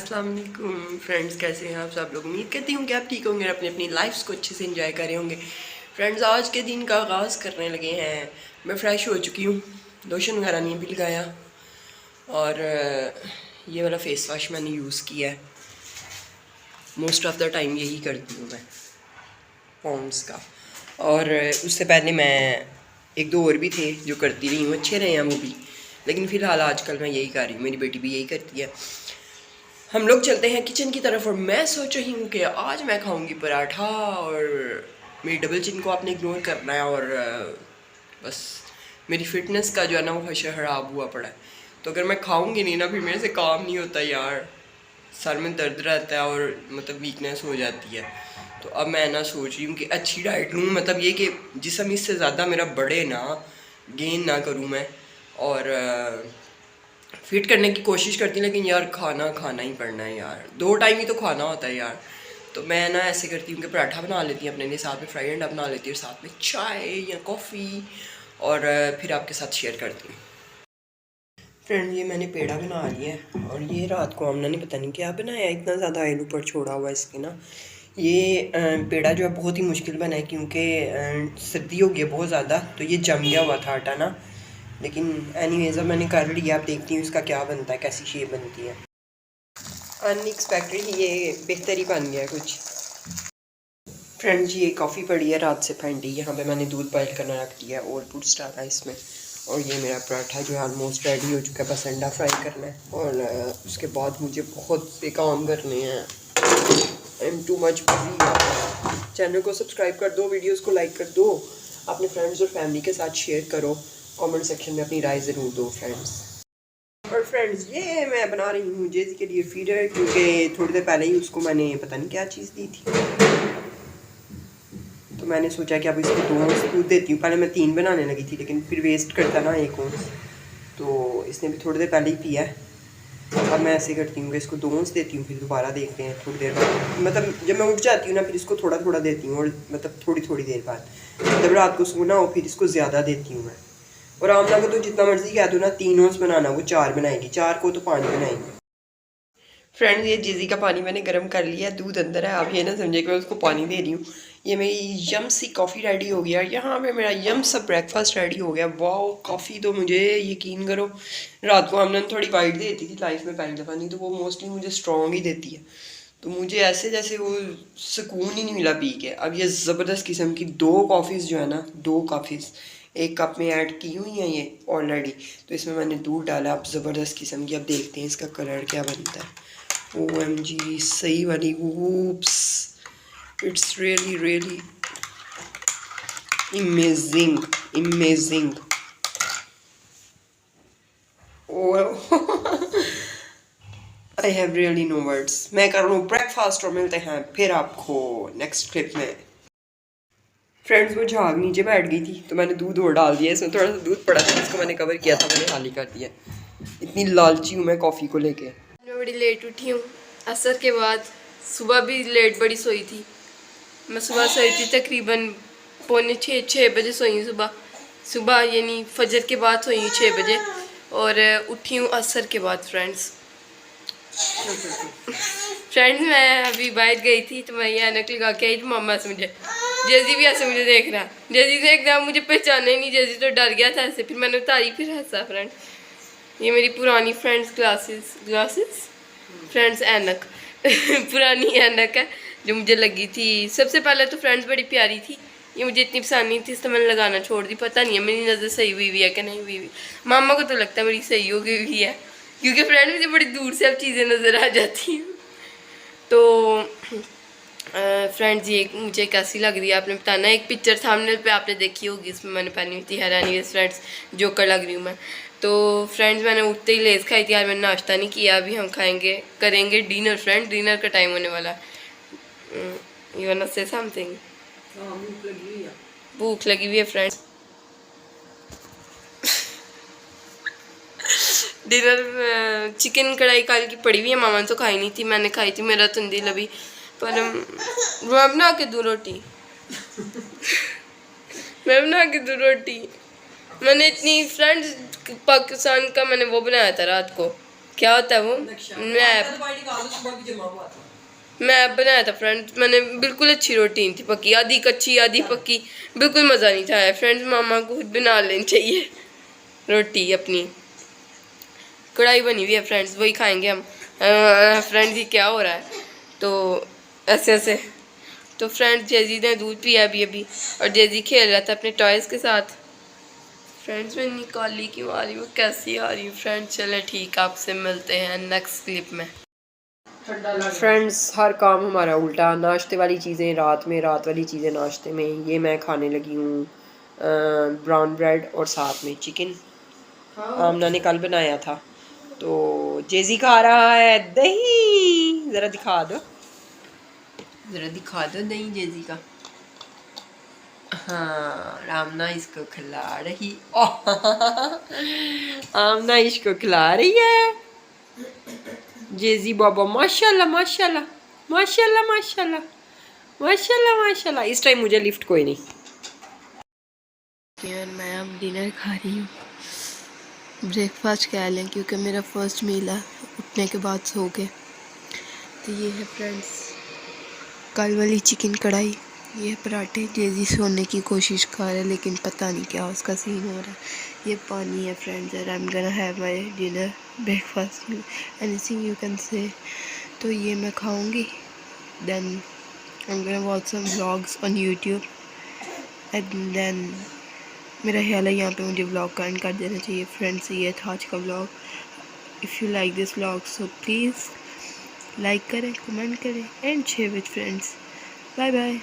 अस्सलाम वालेकुम फ्रेंड्स, कैसे हैं आप सब लोग। उम्मीद करती हूँ कि आप ठीक होंगे, अपनी अपनी लाइफ्स को अच्छे से एंजॉय कर रहे होंगे। फ्रेंड्स, आज के दिन का आगाज़ करने लगे हैं। मैं फ़्रेश हो चुकी हूँ, लोशन वगैरह नहीं भी लगाया और ये वाला फेस वाश मैंने यूज़ किया है। मोस्ट ऑफ़ द टाइम यही करती हूँ मैं, पॉन्ड्स का। और उससे पहले मैं एक दो और भी थे जो करती रही हूँ, अच्छे रहे हैं वो भी, लेकिन फ़िलहाल आजकल मैं यही कर रही हूँ। मेरी बेटी भी यही करती है। हम लोग चलते हैं किचन की तरफ और मैं सोच रही हूँ कि आज मैं खाऊंगी पराठा और मेरी डबल चिन को आपने इग्नोर करना है। और बस मेरी फिटनेस का जो है ना वो हशर ख़राब हुआ पड़ा है, तो अगर मैं खाऊंगी नहीं ना फिर मेरे से काम नहीं होता यार। सर में दर्द रहता है और मतलब वीकनेस हो जाती है। तो अब मैं ना सोच रही हूँ कि अच्छी डाइट लूँ, मतलब ये कि जिस्म इससे ज़्यादा मेरा बढ़े ना, गेन ना करूँ मैं, और फिट करने की कोशिश करती हूँ। लेकिन यार खाना ही पड़ना है यार, 2 टाइम ही तो खाना होता है यार। तो मैं ना ऐसे करती हूँ कि पराठा बना लेती हूँ अपने लिए, साथ में फ्राई अंडा बना लेती हूँ, साथ में चाय या कॉफ़ी, और फिर आपके साथ शेयर करती हूँ। फ्रेंड, ये मैंने पेड़ा बना लिया है और ये रात को आमना ने पता नहीं क्या बनाया, इतना ज़्यादा ऑयल ऊपर छोड़ा हुआ है इसके ना। ये पेड़ा जो है बहुत ही मुश्किल बना है क्योंकि सर्दी हो गई है बहुत ज़्यादा, तो ये जम गया हुआ था आटा ना। लेकिन एनीवेज अब मैंने कर लिया, आप देखती हूँ इसका क्या बनता है, कैसी शेप बनती है। अनएक्सपेक्टेड ये बेहतर ही बन गया कुछ। फ्रेंड जी, ये कॉफ़ी पड़ी है रात से फेंटी, यहाँ पे मैंने दूध बॉयल करना रख दिया और पुट्स डाला इसमें। और ये मेरा पराठा जो है ऑलमोस्ट रेडी हो चुका है, बस अंडा फ्राई करना है और उसके बाद मुझे बहुत से काम करने हैं। I am too much busy. Channel को सब्सक्राइब कर दो, वीडियोस को लाइक कर दो, अपने फ्रेंड्स और फैमिली के साथ शेयर करो, कमेंट सेक्शन में अपनी राय ज़रूर दो फ्रेंड्स। और फ्रेंड्स, ये मैं बना रही हूँ जेजी के लिए फीडर, क्योंकि थोड़ी देर पहले ही उसको मैंने पता नहीं क्या चीज़ दी थी, तो मैंने सोचा कि अब इसको 2 ओंस दूध देती हूँ। पहले मैं 3 बनाने लगी थी लेकिन फिर वेस्ट करता ना 1 ओंस, तो इसने भी थोड़ी देर पहले ही पिया है। अब मैं ऐसे करती हूँ कि इसको 2 ओंस देती हूँ, फिर दोबारा देखते हैं थोड़ी देर बाद। मतलब जब मैं उठ जाती हूँ ना फिर इसको थोड़ा थोड़ा देती हूँ, और मतलब थोड़ी थोड़ी देर बाद, जब रात को सोना हो फिर इसको ज़्यादा देती हूँ मैं। और आमना को तो जितना मर्जी कह दो ना 3 ओंस बनाना, वो 4 बनाएगी, 4 को तो 5 बनाएगी। फ्रेंड्स, ये जीजी का पानी मैंने गर्म कर लिया, दूध अंदर है। आप ये ना समझे कि मैं उसको पानी दे रही हूँ। ये मेरी यम सी कॉफ़ी रेडी हो गया, यहाँ पे मेरा यम सा ब्रेकफास्ट रेडी हो गया। वाह, कॉफ़ी तो मुझे यकीन करो, रात को हमने थोड़ी वाइट देती थी लाइफ में पहली दफ़ा, नहीं तो वो मोस्टली मुझे स्ट्रॉन्ग ही देती है। तो मुझे ऐसे जैसे वो सुकून ही नहीं मिला पी के। अब ये ज़बरदस्त किस्म की 2 कॉफ़ीज़ जो है ना, 2 कॉफ़ीज़ एक कप में ऐड की हुई हैं ये ऑलरेडी, तो इसमें मैंने दूध डाला। अब ज़बरदस्त किस्म की, अब देखते हैं इसका कलर क्या बनता है। OMG, सही वाली, oops, it's really amazing. Oh, I have really no words. मैं कर लूँ ब्रेकफास्ट और मिलते हैं फिर आपको नेक्स्ट क्लिप में। फ्रेंड्स, वो झाग नीचे बैठ गई थी तो मैंने दूध और डाल दिया, इसमें थोड़ा सा दूध पड़ा था, इसको मैंने कवर किया था, मैंने खाली कर दिया। इतनी लालची हूँ मैं कॉफ़ी को लेके। मैं बड़ी लेट उठी हूँ असर के बाद, सुबह भी लेट बड़ी सोई थी। मैं सुबह सोई थी तकरीबन 6:45 बजे सोई हूँ सुबह यानी फजर के बाद सोई हूँ 6 बजे, और उठी हूँ असर के बाद। फ्रेंड्स, मैं अभी बाहर गई थी तो मैं ये ऐनक लगा के आई थी मामा से। मुझे जेजी भी ऐसे मुझे देख रहा, जेजी से एकदम मुझे पहचाना ही नहीं, जेजी तो डर गया था ऐसे, फिर मैंने उतारी फिर हंसा। फ्रेंड, ये मेरी पुरानी फ्रेंड्स ग्लासेस फ्रेंड्स ऐनक पुरानी ऐनक है जो मुझे लगी थी सबसे पहले। तो फ्रेंड्स बड़ी प्यारी थी, ये मुझे इतनी पसंद नहीं थी, तो मैंने लगाना छोड़ दी। पता नहीं है मेरी नज़र सही हुई है कि नहीं हुई। मामा को तो लगता है मेरी सही हो गई हुई है, क्योंकि फ्रेंड मुझे बड़ी दूर से अब चीज़ें नज़र आ जाती हैं। तो फ्रेंड्स, ये मुझे कैसी लग रही है आपने बताना। एक पिक्चर थंबनेल पे आपने देखी होगी, इसमें मैंने पहनी हुई थी हैरानी फ्रेंड्स, जोकर लग रही हूँ मैं। तो फ्रेंड्स, मैंने उठते ही लेस खाई थी यार, मैंने नाश्ता नहीं किया। अभी हम करेंगे डिनर। फ्रेंड, डिनर का टाइम होने वाला है। You want to say something? भूख लगी हुई है फ्रेंड्स। डिनर चिकन कढ़ाई कल की पड़ी हुई है, मामा तो खाई नहीं थी, मैंने खाई थी। मेरा तंदी लभी, पर मैं बना के दूँ रोटी मैं बना के दूँ रोटी। मैंने इतनी फ्रेंड्स पाकिस्तान का मैंने वो बनाया था रात को, क्या होता है वो मैप बनाया था फ्रेंड्स मैंने। बिल्कुल अच्छी रोटी थी, पकी आधी कच्ची आधी पक्की, बिल्कुल मज़ा नहीं था फ्रेंड्स। मामा को खुद बना लेनी चाहिए रोटी अपनी। कढ़ाई बनी हुई है फ्रेंड्स, वही खाएंगे हम। फ्रेंड्स ये क्या हो रहा है, तो ऐसे ऐसे। तो फ्रेंड्स जेजी ने दूध पिया अभी और जेजी खेल रहा था अपने टॉयज़ के साथ। फ्रेंड्स मैं निकाली क्यों आ रही हूँ, कैसी आ रही हूँ फ्रेंड्स। चले ठीक, आपसे मिलते हैं नेक्स्ट क्लिप में। फ्रेंड्स हर काम हमारा उल्टा, नाश्ते वाली चीज़ें रात में, रात वाली चीज़ें नाश्ते में। ये मैं खाने लगी हूँ ब्राउन ब्रेड और साथ में चिकन। आमना ने कल बनाया था। तो जेजी खा रहा है दही, ज़रा दिखा दो, ज़रा दिखा दो दही जेजी का। हाँ आमना इसको खिला रही, आमना इसको खिला रही है। जेजी बाबा माशाल्लाह माशाल्लाह माशाल्लाह माशाल्लाह माशाल्लाह माशाल्लाह। इस टाइम मुझे लिफ्ट कोई नहीं। यार मैं अब डिनर खा रही हूँ, ब्रेकफास्ट कह लें क्योंकि मेरा फर्स्ट मील है, उठने के बाद सो के। तो ये है फ्रेंड्स कल वाली चिकन कढ़ाई, ये पराठे। जेजी सोने की कोशिश कर रहा है लेकिन पता नहीं क्या उसका सीन हो रहा है। ये पानी है फ्रेंड्स, और I am gonna have my dinner breakfast anything you can say. तो ये मैं खाऊंगी, then I am gonna watch some vlogs on YouTube and then मेरा ख्याल है यहाँ पे मुझे व्लॉग का एंड कर देना चाहिए फ्रेंड्स। ये था आज का vlog. If you like this vlog so please like करें, कमेंट करें and share with friends. Bye bye.